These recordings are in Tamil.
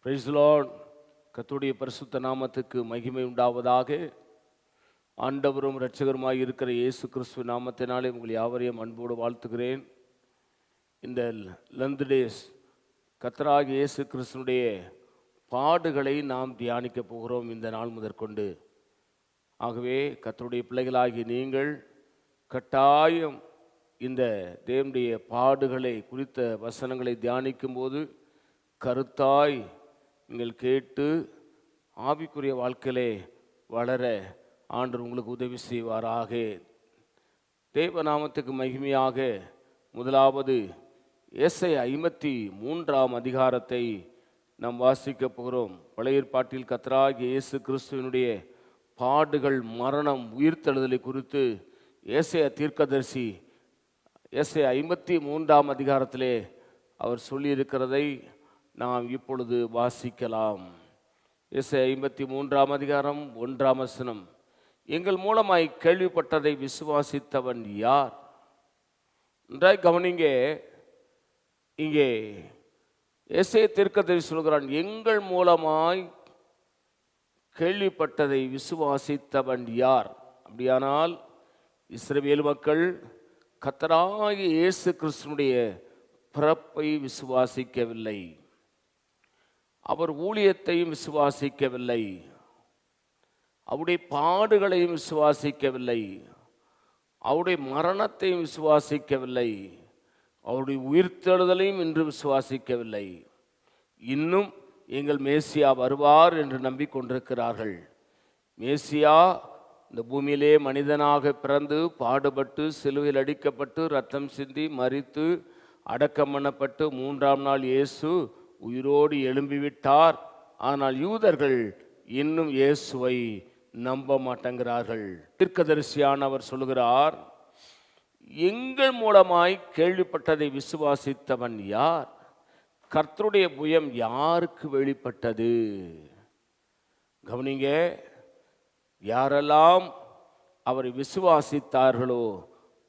Praise the Lord. கர்த்தருடைய பரிசுத்த நாமத்துக்கு மகிமை உண்டாவதாக. ஆண்டவரும் இரட்சகருமாய் இருக்கிற இயேசு கிறிஸ்துவ நாமத்தினாலே உங்கள் யாவரையும் அன்போடு வாழ்த்துகிறேன். இந்த லெந்த் டேஸ் கர்த்தராகிய இயேசு கிறிஸ்துனுடைய பாடுகளை நாம் தியானிக்க போகிறோம் இந்த நாள் முதற்கொண்டு. ஆகவே கர்த்தருடைய பிள்ளைகளாகிய நீங்கள் கட்டாயம் இந்த தேவனுடைய பாடுகளை குறித்த வசனங்களை தியானிக்கும் போது கருத்தாய் நீங்கள் கேட்டு ஆவிக்குரிய வாழ்க்கையிலே வளர ஆண்டவர் உங்களுக்கு உதவி செய்வாராக. தேவநாமத்துக்கு மகிமையாக முதலாவது ஏசாயா 53 அதிகாரத்தை நாம் வாசிக்க போகிறோம். பழைய ஏற்பாட்டில் கர்த்தராகிய இயேசு கிறிஸ்துவினுடைய பாடுகள், மரணம், உயிர்த்தெழுதலை குறித்து ஏசாயா தீர்க்கதரிசி ஏசாயா 53 அதிகாரத்திலே அவர் சொல்லியிருக்கிறதை நாம் இப்பொழுது வாசிக்கலாம். ஏசாயா 53 அதிகாரம் 1 வசனம். எங்கள் மூலமாய் கேள்விப்பட்டதை விசுவாசித்தவன் யார்? நன்றாய் கவனிங்க. இங்கே ஏசாயா தீர்க்கதரிசி சொல்கிறான், எங்கள் மூலமாய் கேள்விப்பட்டதை விசுவாசித்தவன் யார்? அப்படியானால் இஸ்ரவேல் மக்கள் கர்த்தராகிய இயேசு கிறிஸ்துவினுடைய பிறப்பை விசுவாசிக்கவில்லை, அவர் ஊழியத்தையும் விசுவாசிக்கவில்லை, அவருடைய பாடுகளையும் விசுவாசிக்கவில்லை, அவருடைய மரணத்தையும் விசுவாசிக்கவில்லை, அவருடைய உயிர்த்தெழுதலையும் இன்று விசுவாசிக்கவில்லை. இன்னும் எங்கள் மேசியா வருவார் என்று நம்பிக்கொண்டிருக்கிறார்கள். மேசியா இந்த பூமியிலே மனிதனாக பிறந்து பாடுபட்டு சிலுவையில் அடிக்கப்பட்டு இரத்தம் சிந்தி மரித்து அடக்கம் பண்ணப்பட்டு 3ஆம் நாள் இயேசு உயிரோடு எழும்பிவிட்டார். ஆனால் யூதர்கள் இன்னும் இயேசுவை நம்ப மாட்டேங்கிறார்கள். தீர்க்கதரிசியானவர் சொல்கிறார், எங்கள் மூலமாய் கேள்விப்பட்டதை விசுவாசித்தவன் யார்? கர்த்தருடைய புயம் யாருக்கு வெளிப்பட்டது? கவனிங்க, யாரெல்லாம் அவரை விசுவாசித்தார்களோ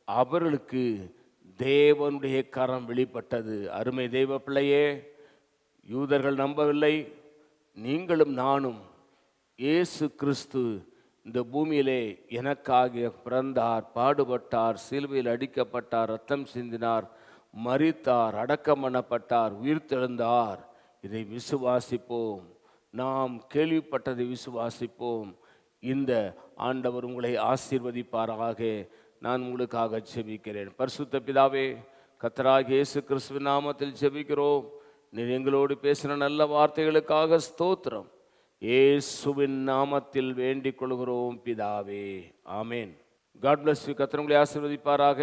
அவர்களுக்கு தேவனுடைய கரம் வெளிப்பட்டது. அருமை தெய்வ பிள்ளையே, யூதர்கள் நம்பவில்லை, நீங்களும் நானும் இயேசு கிறிஸ்து இந்த பூமியிலே எனக்காக பிறந்தார், பாடுபட்டார், சிலுவையில் அடிக்கப்பட்டார், இரத்தம் சிந்தினார், மரித்தார், அடக்கம் பண்ணப்பட்டார், உயிர்த்தெழுந்தார். இதை விசுவாசிப்போம். நாம் கேள்விப்பட்டதை விசுவாசிப்போம். இந்த ஆண்டவர் உங்களை ஆசீர்வதிப்பாராக. நான் உங்களுக்காக ஜெபிக்கிறேன். பரிசுத்த பிதாவே, கர்த்தராகிய இயேசு கிறிஸ்துவின் நாமத்தில் ஜெபிக்கிறோம். நீர் எங்களோடு பேசின நல்ல வார்த்தைகளுக்காக ஸ்தோத்திரம். இயேசுவின் நாமத்தில் வேண்டிக் கொள்கிறோம் பிதாவே, ஆமேன். God bless you. கர்த்தர் உங்களை ஆசீர்வதிப்பாராக.